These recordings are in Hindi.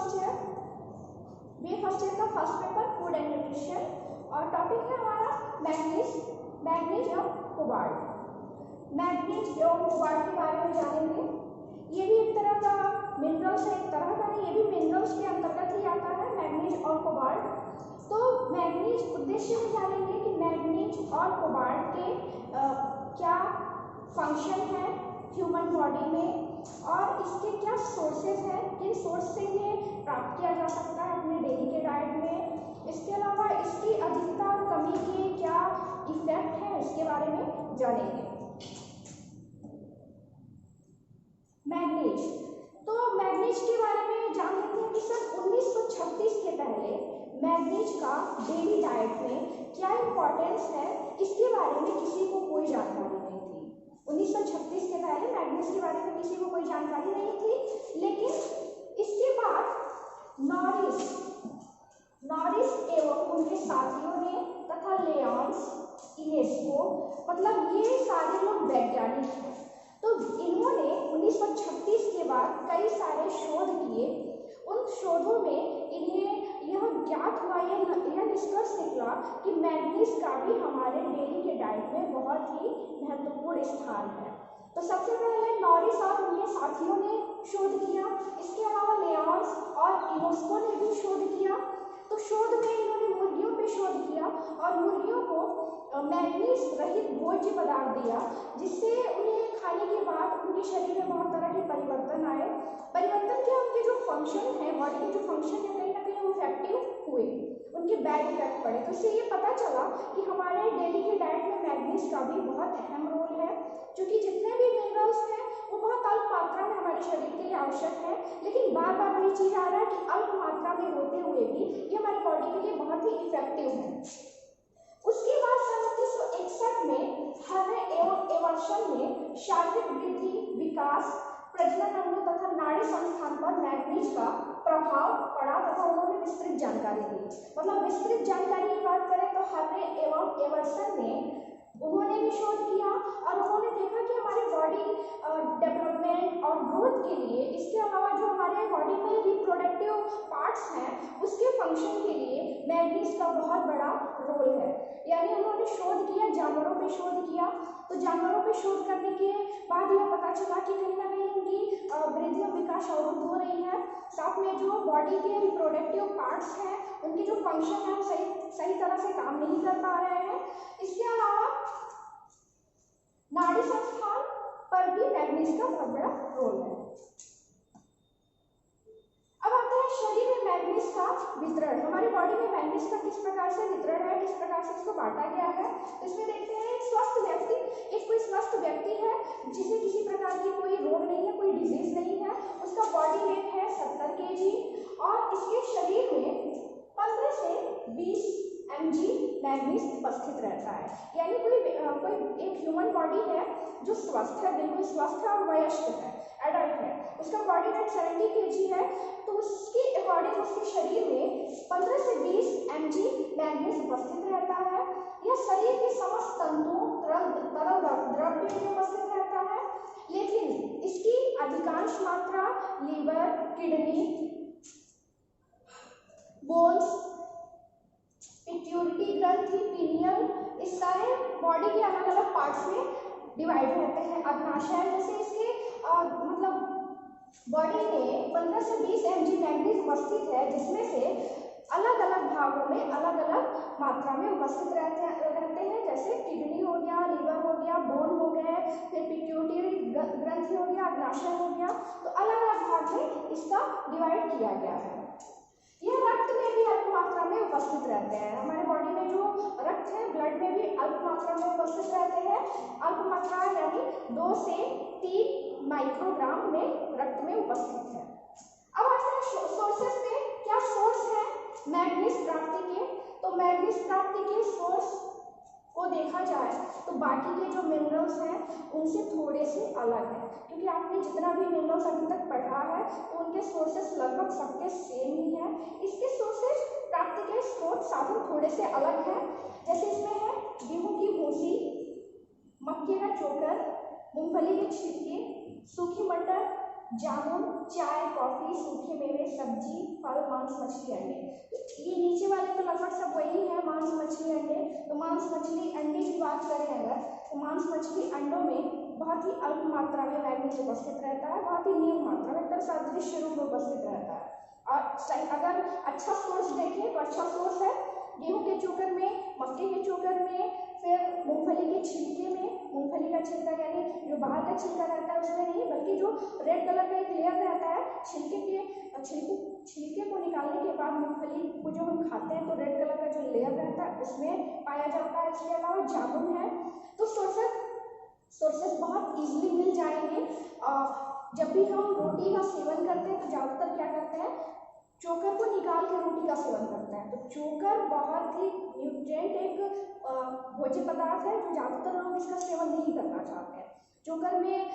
फर्स्ट ईयर का first paper food and nutrition, और टॉपिक है हमारा मैग्नीज और कोबाल्ट। मैग्नीज और कोबाल्ट के बारे में जानेंगे। ये भी एक तरह का मिनरल्स है, एक तरह का नहीं, ये भी मिनरल्स के अंतर्गत ही आता है, मैग्नीज और कोबाल्ट। तो मैग्नीज उद्देश्य में जानेंगे कि मैग्नीज और कोबाल्ट के क्या फंक्शन है ह्यूमन बॉडी में, और इसके क्या सोर्सेज हैं, किन सोर्स से ये प्राप्त किया जा सकता है अपने डेली के डाइट में। इसके अलावा इसकी अधिकता और कमी के क्या इफेक्ट है, इसके बारे में जानेंगे। मैग्नीज, तो मैग्नीज के बारे में जान लेते हैं कि सन 1936 के पहले मैग्नीज का डेली डाइट में क्या इंपॉर्टेंस है, इसके बारे में किसी को कोई जानकारी नहीं थी। 1936 के पहले मैग्नीज के बारे में किसी को कोई जानकारी नहीं थी, लेकिन इसके बाद नॉरिस एवं उनके साथियों ने तथा लेऑन्स, यूनेस्को, मतलब ये सारे लोग वैज्ञानिक हैं, तो इन्होंने 1936 के बाद कई सारे शोध किए। उन शोधों में इन्हें यह ज्ञात हुआ, यह निष्कर्ष निकला कि मैग्नीज का भी हमारे डेली के डाइट में बहुत ही महत्वपूर्ण स्थान है। तो सबसे पहले नॉरिस और उनके साथियों ने शोध किया, इसके अलावा लेऑन्स और यूनेस्को ने भी शोध किया। तो शोध में इन्होंने मुर्गियों पे शोध किया और मुर्गियों को मैग्नीज रहित भोज्य पदार्थ दिया, जिससे उन्हें खाने के बाद उनके शरीर में बहुत तरह के परिवर्तन आए। परिवर्तन क्या, उनके जो फंक्शन है, बॉडी के जो फंक्शन है, कहीं ना कहीं वो इफेक्टिव हुए, उनके बैड इफेक्ट पड़े। तो इससे ये पता चला कि हमारे डेली के डाइट में मैग्नीज का भी बहुत अहम रोल है, क्योंकि जितने भी मिनरल्स हैं वो बहुत अल्प मात्रा में हमारे शरीर के लिए आवश्यक है, लेकिन बार बार वही चीज़ आ रहा है कि अल्प मात्रा में होते हुए भी ये हमारी बॉडी के लिए बहुत ही इफेक्टिव है। उसके बाद सन 1961 में हर्रे एवं एवर्सन ने शारीरिक वृद्धि, विकास, प्रजनन अंगों तथा नाड़ी संस्थान पर मैग्नीज का प्रभाव पड़ा तथा उन्होंने विस्तृत जानकारी दी। मतलब विस्तृत जानकारी की बात करें तो हर्रे एवं एवर्सन ने उन्होंने भी शोध किया और उन्होंने देखा कि हमारे बॉडी डेवलपमेंट और ग्रोथ के लिए, इसके अलावा जो हमारे बॉडी में रिप्रोडक्टिव पार्ट्स हैं उसके फंक्शन के लिए मैग्नीज का बहुत बड़ा रोल है। यानी उन्होंने शोध किया, जानवरों पे शोध किया, तो जानवरों पे शोध करने के बाद यह पता चला कि कहीं ना कहीं उनकी वृद्धि और विकास अवरुद्ध हो रही है, साथ में जो बॉडी के रिप्रोडक्टिव पार्ट्स हैं उनके जो फंक्शन है वो सही तरह से काम नहीं कर पा रहे हैं। इसके अलावा नाड़ी संस्थान पर भी मैग्नीज का बहुत बड़ा रोल है। अब आता है शरीर में मैग्नीज का वितरण। हमारी बॉडी में मैग्नीज का किस प्रकार से वितरण है, किस प्रकार से इसको बांटा गया है। इसमें देखते हैं एक कोई स्वस्थ व्यक्ति है जिसे किसी प्रकार की कोई रोग नहीं है, कोई डिजीज नहीं है, उसका बॉडी वेट है 70 kg और इसके शरीर में 15 से 20 mg मैग्नीज उपस्थित रहता है। यानी कोई एक ह्यूमन बॉडी है जो स्वस्थ है, बिल्कुल स्वस्थ है और वयस्क है, एडल्ट है, उसका बॉडी वेट 70 kg है, तो उसके अकॉर्डिंग उसके शरीर में 15 से 20 mg मैग्नीज उपस्थित रहता है। यह शरीर के समस्त तंतुओं, तरल द्रव्य में उपस्थित रहता है, लेकिन इसकी अधिकांश मात्रा लीवर, किडनी, बोन्स, पिट्यूटरी ग्रंथि, पीनियल, इस सारे बॉडी के अलग अलग पार्ट्स में डिवाइड रहते हैं। अग्नाशय जैसे इसके मतलब बॉडी में 15 से 20 mg मैग्नीज उपस्थित है, जिसमें से अलग अलग भागों में अलग अलग मात्रा में उपस्थित रहते हैं। जैसे किडनी हो गया, लीवर हो गया, बोन हो गए, फिर पिट्यूटरी ग्रंथि हो गया, अग्नाशय हो गया, तो अलग अलग भाग में इसका डिवाइड किया गया है। यह रक्त में भी अल्प मात्रा में उपस्थित रहते हैं। हमारे बॉडी में जो रक्त है, ब्लड में भी अल्प मात्रा में उपस्थित रहते हैं। अल्प मात्रा यानी 2 से 3 माइक्रोग्राम में रक्त में उपस्थित है। अब आते हैं सोर्सेस पे, क्या सोर्स है मैग्नीज प्राप्ति के। तो मैग्नीज प्राप्ति के सोर्स को देखा जाए तो बाकी के जो मिनरल्स हैं उनसे थोड़े से अलग है, क्योंकि आपने जितना भी मिनरल्स अभी तक पढ़ा है तो उनके सोर्सेस लगभग सबके सेम ही है। इसके सोर्सेस प्राप्ति के स्रोत साधन थोड़े से अलग है। जैसे इसमें है गेहूं की भूसी, मक्के का चोकर, मूंगफली के छिलके, सूखी मटर, जामुन, चाय, कॉफी टॉफी, सूखे मेवे, सब्जी, फल, मांस, मछली, अंडे। ये नीचे वाले तो लगभग सब वही है, मांस, मछली, अंडे। तो मांस, मछली, अंडे की बात करें अगर, तो मांस, मछली, अंडों में बहुत ही अल्प मात्रा में मैग्नीज उपस्थित रहता है, बहुत ही न्यून मात्रा में, एक तरह सदृश्य रूप में उपस्थित रहता है। और अगर अच्छा सोर्स देखें तो अच्छा सोर्स है गेहूं के चोकर में, मक्के के चोकर में, फिर मूंगफली के छिलके में। मूंगफली का छिलका यानी जो बाहर का छिलका रहता है उसमें नहीं, बल्कि जो रेड कलर का एक लेयर रहता है छिलके को निकालने के बाद मूंगफली को जो हम खाते हैं तो रेड कलर का जो लेयर रहता है उसमें पाया जाता है। इसके अलावा जामुन है। तो सोर्सेस बहुत इजीली मिल जाएंगे। जब भी हम रोटी का सेवन करते हैं तो ज़्यादातर क्या करते हैं, चोकर को निकाल के रोटी का सेवन करते हैं। तो चोकर बहुत ही न्यूट्रिएंट एक भोज्य पदार्थ है जो ज़्यादातर लोग इसका सेवन नहीं करना चाहते हैं। चोकर में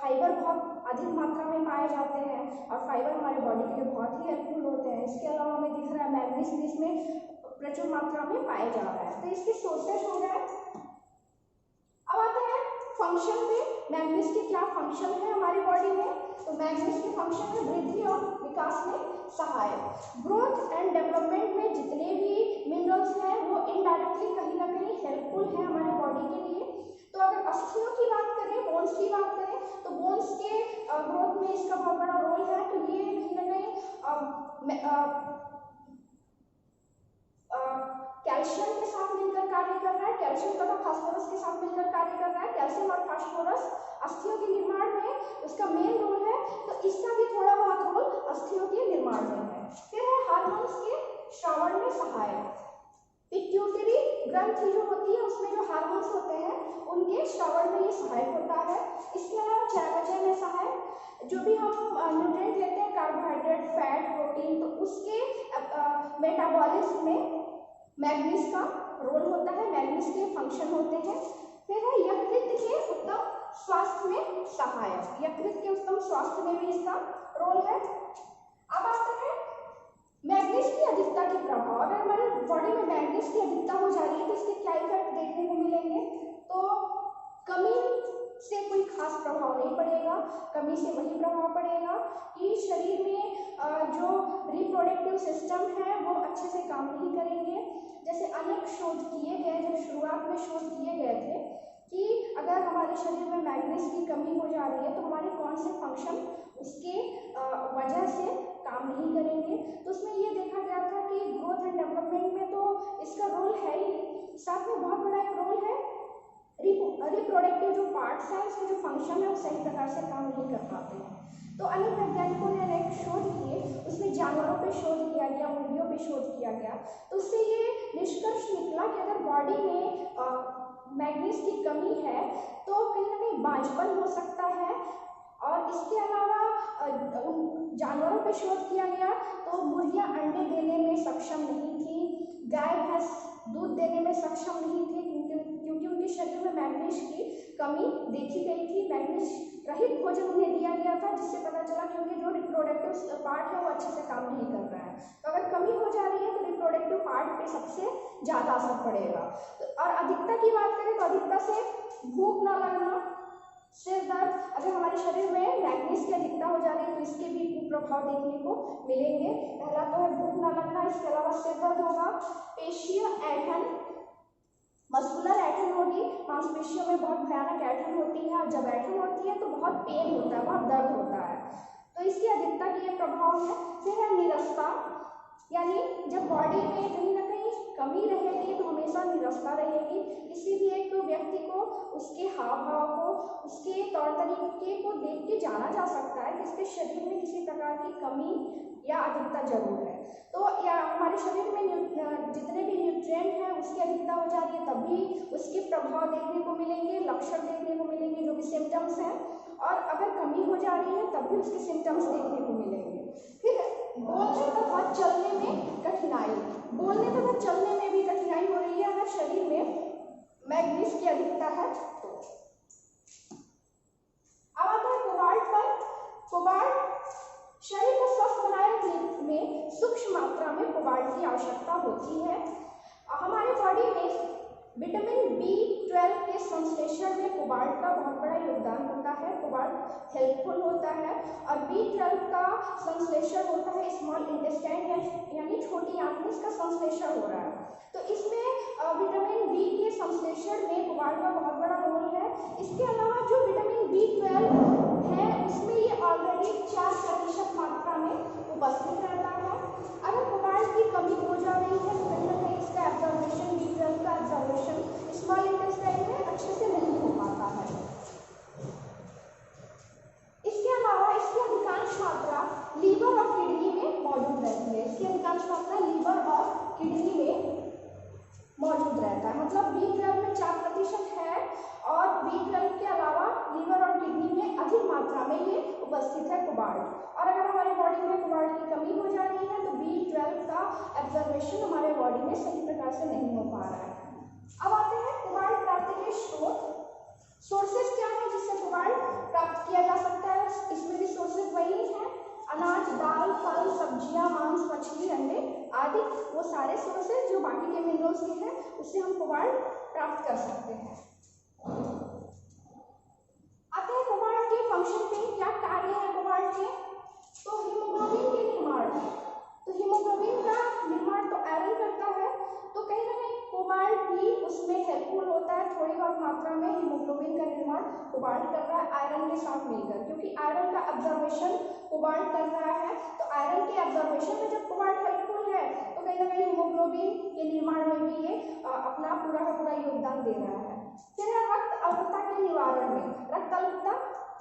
फाइबर बहुत अधिक मात्रा में पाए जाते हैं और फाइबर हमारे बॉडी के लिए बहुत ही हेल्पफुल होते हैं। इसके अलावा हमें दिख रहा है मैग्नीज भी इसमें प्रचुर मात्रा में पाया जा रहा है। तो इसके सोर्सेज हो गए। अब आते हैं फंक्शन पे। मैग्नीज के क्या फंक्शन है हमारी बॉडी में? तो मैग्नीज के फंक्शन है वृद्धि और विकास में सहायक। ग्रोथ एंड डेवलपमेंट में जितने भी मिनरल्स हैं वो इनडायरेक्टली कहीं ना कहीं हेल्पफुल है हमारे बॉडी के लिए। तो अगर अस्थियों की बात करें, बोन्स की बात करें, तो बोन्स के ग्रोथ में इसका बहुत बड़ा रोल है। तो ये कहीं ना कहीं कैल्शियम के साथ मिलकर कार्य कर रहा है, कैल्शियम तथा फास्फोरस के साथ मिलकर कार्य कर रहा है। कैल्शियम और फास्फोरस अस्थियों के निर्माण में उसका मेन रोल है, तो इसका भी थोड़ा बहुत रोल अस्थियों के निर्माण में है। फिर है हार्मोन्स के श्रावण में सहायक। पिट्यूटरी ग्रंथि जो होती है उसमें जो हार्मोन्स होते हैं उनके श्रावण में ये सहायक होता है। इसके अलावा चयापचय में सहायक। जो भी हम न्यूट्रिएंट लेते हैं, कार्बोहाइड्रेट, फैट, प्रोटीन, तो उसके मेटाबॉलिज्म में मैग्नीज का रोल होता है, मैग्नीज के फंक्शन होते हैं। फिर है यकृत के उत्तम स्वास्थ्य में सहायक। यकृत के उत्तम स्वास्थ्य में भी इसका रोल है। अब आते हैं मैग्नीज की अधिकता के प्रभाव। अगर हमारे बॉडी में मैग्नीज की अधिकता हो जा रही है तो इसके क्या इफेक्ट देखने को मिलेंगे? तो कमी से कोई खास प्रभाव नहीं पड़ेगा। कमी से वही प्रभाव पड़ेगा कि शरीर में जो रिप्रोडक्टिव सिस्टम है वो अच्छे से काम नहीं करेंगे। जैसे अनेक शोध किए गए, जब शुरुआत में शोध किए गए थे कि अगर हमारे शरीर में मैग्नीज की कमी हो जा रही है तो हमारे कौन से फंक्शन उसके वजह से काम नहीं करेंगे। तो उसमें ये देखा गया था कि ग्रोथ एंड डेवलपमेंट में तो इसका रोल है ही, साथ में बहुत बड़ा एक रोल है रिप्रोडक्टिव जो पार्ट्स हैं उसके जो फंक्शन है वो सही प्रकार से काम नहीं कर पाते हैं। तो अनेक वैज्ञानिकों ने अनेक शोध किए, उसमें जानवरों पे शोध किया गया, मुर्गियों पे शोध किया गया। तो उससे ये निष्कर्ष निकला कि अगर बॉडी में मैग्नीज की कमी है तो कहीं ना कहीं बांझपन हो सकता है। और इसके अलावा जानवरों पे शोध किया गया तो मुर्गियां अंडे देने में सक्षम नहीं थी, गाय भैंस दूध देने में सक्षम नहीं थी, क्योंकि उनके शरीर में मैग्नीज की कमी देखी गई थी। मैग्नीज रहित भोजन उन्हें दिया गया था, जिससे पता चला कि उनके जो रिप्रोडक्टिव पार्ट है वो अच्छे से काम नहीं कर रहा है। तो अगर कमी हो जा रही है तो रिप्रोडक्टिव पार्ट पे सबसे ज़्यादा असर पड़ेगा। तो और अधिकता की बात करें तो अधिकता से भूख ना लगना, सिर दर्द, अगर हमारे शरीर में मैग्नीज की अधिकता हो जा रही है तो इसके भी कुप्रभाव देखने को मिलेंगे। पहला तो है भूख ना लगना, इसके अलावा सिर दर्द होगा, पेशीय ऐंठन, मस्कुलर ऐंठन होगी, मांसपेशियों में बहुत भयानक ऐंठन होती है और जब ऐंठन होती है तो बहुत पेन होता है, बहुत दर्द होता है। तो इसकी अधिकता के ये प्रभाव है। फिर है नीरसता, यानी जब बॉडी में कहीं ना कहीं कमी रहेगी तो हमेशा नीरसता रहेगी। किसी भी एक व्यक्ति को उसके हाव भाव को, उसके तौर तरीके को देख के जाना जा सकता है कि इसके शरीर में किसी प्रकार की कमी या अधिकता जरूर है। तो या हमारे शरीर में जितने भी न्यूट्रिएंट हैं उसकी अधिकता हो जा रही है तब भी उसके प्रभाव देखने को मिलेंगे, लक्षण देखने को मिलेंगे, जो भी सिम्टम्स हैं। और अगर कमी हो जा रही है तब भी उसके सिम्टम्स देखने को मिलेंगे। फिर बोलने तथा चलने में कठिनाई, बोलने तथा चलने में भी कठिनाई हो रही है अगर शरीर में मैग्नीज की अधिकता है तो। अब आता है कोबाल्ट पर। कोबाल्ट शरीर को स्वस्थ बनाए रखने में सूक्ष्म मात्रा में कोबाल्ट की आवश्यकता होती है। हमारे बॉडी में विटामिन B12 के संश्लेषण में कोबाल्ट का बहुत बड़ा योगदान होता है। कोबाल्ट हेल्पफुल होता है और B12 का स्मॉल इंटेस्टाइन यानी छोटी आंत में इसका संश्लेषण हो रहा है। तो इसमें विटामिन बी के संश्लेषण में कोबाल्ट का बहुत बड़ा रोल है। इसके अलावा जो विटामिन B12 है उसमें ये ऑलरेडी 4% मात्रा में उपस्थित रहता है। अगर कोबाल्ट की कमी हो जा रही है तो कहीं ना कहीं इसका एब्जॉर्प्शन, B12 का एब्जॉर्प्शन स्मॉल इंटेस्टाइन में अच्छे से नहीं हो पाता है। इसके अलावा इसकी अधिकांश मात्रा लीवर और किडनी में मौजूद रहती है। इसकी अधिकांश मात्रा लीवर और किडनी में मौजूद रहता है। मतलब B12 में 4% है और B12 के अलावा लीवर और किडनी में अधिक मात्रा में ये उपस्थित है कोबाल्ट। और अगर हमारे बॉडी में कोबाल्ट की कमी हो जा रही है तो B12 का एब्जॉर्प्शन हमारे बॉडी में सही प्रकार से नहीं हो पा रहा है। अब आते हैं कोबाल्ट प्राप्ति के स्रोत। सोर्सेज क्या है जिससे कोबाल्ट प्राप्त किया जा सकता है? इसमें भी सोर्सेज वही हैं, अनाज, दाल, फल, सब्जियां, मांस, मछली, अंडे आदि। वो सारे सोर्सेज जो बाकी के मिनरल्स के हैं उससे हम कोबाल्ट प्राप्त कर सकते हैं। आते हैं कोबाल्ट के फंक्शन पे। क्या कार्य है कोबाल्ट के? तो हीमोग्लोबिन के निर्माण। तो हीमोग्लोबिन का निर्माण तो आयरन करता है, तो कहीं ना कहीं कोबाल्ट भी उसमें हेल्पफुल होता है। थोड़ी बहुत मात्रा में हीमोग्लोबिन का निर्माण कोबाल्ट कर रहा है आयरन के साथ मिलकर, क्योंकि आयरन का एब्जॉर्प्शन कोबाल्ट कर रहा है। तो आयरन के एब्जॉर्प्शन में जब कोबाल्ट हेल्पफुल है तो कहीं ना कहीं हीमोग्लोबिन के निर्माण में भी ये अपना पूरा का पूरा योगदान दे रहा है। फिर है रक्त अल्पता के निवारण में। रक्त अल्पता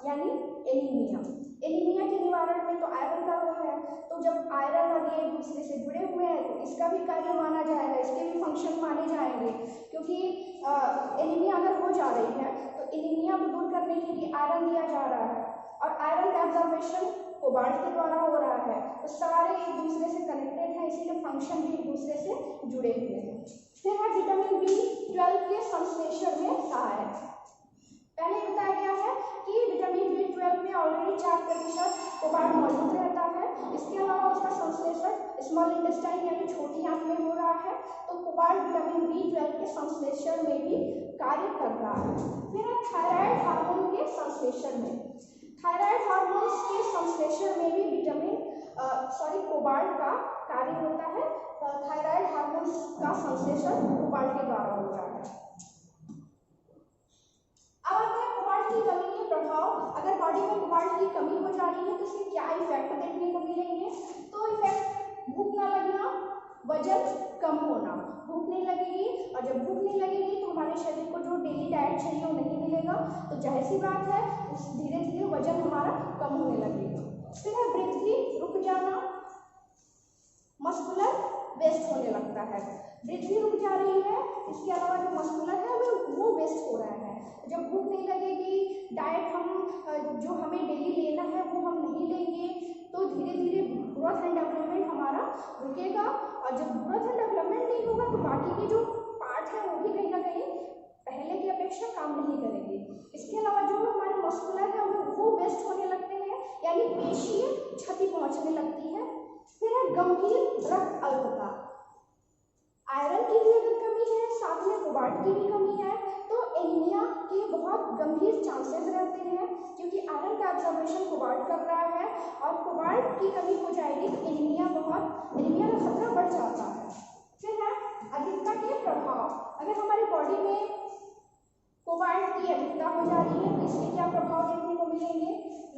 यानी एनीमिया। एनीमिया के निवारण में तो आयरन का रोल है। तो जब आयरन और ये एक दूसरे से जुड़े हुए हैं तो इसका भी कार्य माना जाएगा, इसके भी फंक्शन माने जाएंगे। क्योंकि एनीमिया अगर हो जा रही है तो एनीमिया को दूर करने के लिए आयरन दिया जा रहा है और आयरन का एब्जॉर्प्शन कोबाल्ट के द्वारा हो रहा है। तो सारे एक दूसरे से कनेक्टेड हैं, इसीलिए फंक्शन भी एक दूसरे से जुड़े हुए हैं। फिर है विटामिन B12 के संश्लेषण में सहायक। पहले बताया गया है कि विटामिन B12 में ऑलरेडी 4% कोबाल्ट मौजूद रहता है। इसके अलावा उसका संश्लेषण स्मॉल इंटेस्टाइन यानी छोटी आंत में हो रहा है। तो कोबाल्ट विटामिन B12 के संश्लेषण में भी कार्य कर रहा है। फिर है थायराइड हार्मोन के संश्लेषण में। थायराइड हार्मोन्स के संश्लेषण में भी कोबाल्ट का कार्य होता है। थायराइड हार्मोन्स का संश्लेषण कोबाल्ट के द्वारा होता है। अब आते हैं कोबाल्ट की कमी के प्रभाव। अगर बॉडी में कोबाल्ट की कमी हो जा रही है तो इसके क्या इफेक्ट देखने को मिलेंगे? तो इफेक्ट भूख न लगना, वजन कम होना। भूख नहीं लगेगी और जब भूख नहीं लगेगी तो हमारे शरीर को जो डेली डाइट चाहिए वो नहीं मिलेगा, तो जाहिर सी बात है धीरे धीरे वजन हमारा कम होने लगेगा। फिर है वृद्धि रुक जाना, मस्कुलर वेस्ट होने लगता है। वृद्धि रुक जा रही है, इसके अलावा जो मस्कुलर है वो वेस्ट हो रहा है। जब भूख नहीं लगेगी, डाइट जो हमें डेली लेना है वो हम नहीं लेंगे, तो धीरे धीरे ग्रोथ एंड डेवलपमेंट हमारा रुकेगा। और जब ग्रोथ एंड डेवलपमेंट नहीं होगा तो बाकी के जो पार्ट है वो भी कहीं ना कहीं पहले की अपेक्षा काम नहीं करेंगे। इसके अलावा जो हमारे मस्कुलर है वो वेस्ट होने लगते हैं, यानी पेशी क्षति पहुंचने लगती है। फिर है गंभीर रक्त अल्पता। आयरन की भी अगर कमी है, साथ में कोबाल्ट की भी कमी है, तो एनीमिया के बहुत गंभीर चांसेस रहते हैं, क्योंकि आयरन का एब्जॉर्प्शन कोबाल्ट कर रहा है और कोबाल्ट की कमी हो जाएगी तो एनीमिया का खतरा बढ़ जाता है। फिर है अधिकता के प्रभाव। अगर हमारी बॉडी में कोबाल्ट की अधिकता हो जा रही है तो इसके क्या प्रभाव देखने को मिलेंगे?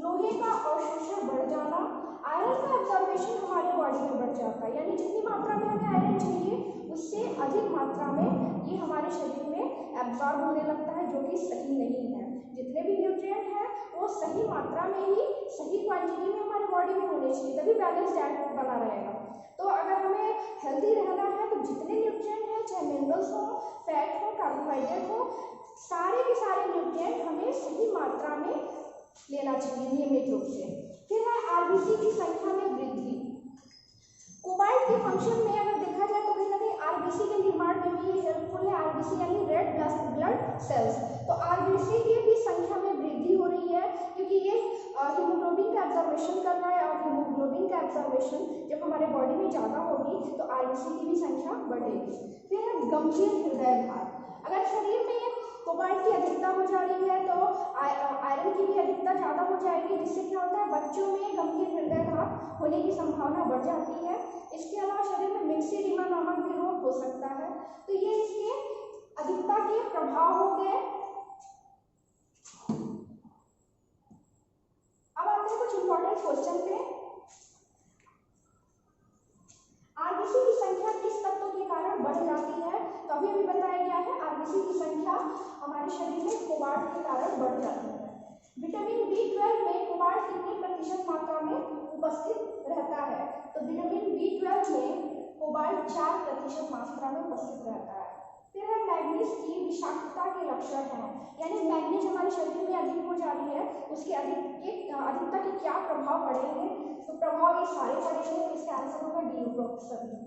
लोहे का अवशोषण बढ़ जाना, आयरन का एब्जॉर्प्शन हमारी बॉडी में बढ़ जाता है, यानी जितनी मात्रा में हमें आयरन चाहिए उससे अधिक मात्रा में ये हमारे शरीर में एब्जॉर्ब होने लगता है, जो कि सही नहीं है। जितने भी न्यूट्रिएंट हैं वो सही मात्रा में ही सही क्वांटिटी में हमारी बॉडी में होने चाहिए, तभी बैलेंस डाइट बना रहेगा। तो अगर हमें हेल्दी रहना है तो जितने न्यूट्रिएंट हैं, चाहे मिनरल्स हो, फैट हो, कार्बोहाइड्रेट हो, सारे के सारे न्यूट्रिएंट हमें सही मात्रा में लेना चाहिए नियमित रूप से। फिर है आरबीसी की संख्या में वृद्धि। कोबाल्ट के फंक्शन में अगर देखा जाए तो कहीं ना कहीं आरबीसी के निर्माण में भी हेल्पफुल है। आरबीसी यानी रेड ब्लड सेल्स। तो आरबीसी की भी संख्या में वृद्धि हो रही है, क्योंकि ये हीमोग्लोबिन का एब्जॉर्प्शन कर रहा है और हीमोग्लोबिन का एब्जॉर्प्शन जब हमारे बॉडी में ज़्यादा होगी तो आरबीसी की भी संख्या बढ़ेगी। फिर है गंभीर हृदय घात। अगर शरीर में कोबाल्ट की अधिकता हो जा रही है तो आयरन की भी अधिकता ज़्यादा हो जाएगी, जिससे क्या होता है बच्चों में गंभीर हृदयाघात होने की संभावना बढ़ जाती है। इसके अलावा शरीर में मिक्सेडिमा नामक भी रोग हो सकता है। तो ये इसके अधिकता के प्रभाव हो गए। अब आते हैं कुछ इंपॉर्टेंट क्वेश्चन पे। आरबीसी की संख्या किस तत्व के कारण बढ़ जाती है? तो अभी अभी बताया गया है आरबीसी की संख्या हमारे शरीर में कोबाल्ट के कारण बढ़ जाती है। विटामिन B12 में कोबाल्ट कितने प्रतिशत मात्रा में उपस्थित रहता है? तो विटामिन B12 में कोबाल्ट 4% मात्रा में उपस्थित रहता है। फिर है मैग्नीज की विषाक्तता के लक्षण हैं, यानी मैग्नीज हमारे शरीर में अधिक हो जा रही है, उसके अधिकता के क्या प्रभाव पड़ेंगे? तो प्रभाव ये सारे पड़ेंगे। इसका आंसर होगा डी उपरोक्त सभी।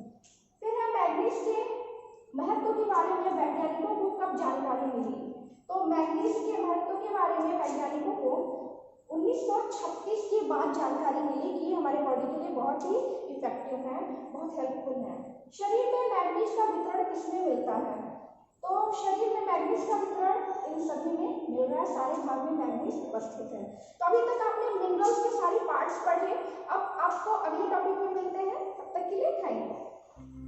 फिर है मैग्नीज के महत्व के बारे में वैज्ञानिकों को कब जानकारी मिली? तो मैग्नीज के महत्व के बारे में वैज्ञानिकों को 1936 के बाद जानकारी मिली कि हमारे बॉडी के लिए बहुत ही इफेक्टिव है, बहुत हेल्पफुल है। शरीर में मैग्नीज का वितरण किसमें मिलता है? तो शरीर में मैग्नीज का वितरण इन सभी में मिल रहा है, सारे भाग में मैग्नीज उपस्थित है। तो अभी तक आपने मिनरल्स के सारे पार्ट्स पढ़े। अब आपको अगले टॉपिक में मिलते हैं, तब तक के लिए थैंक यू।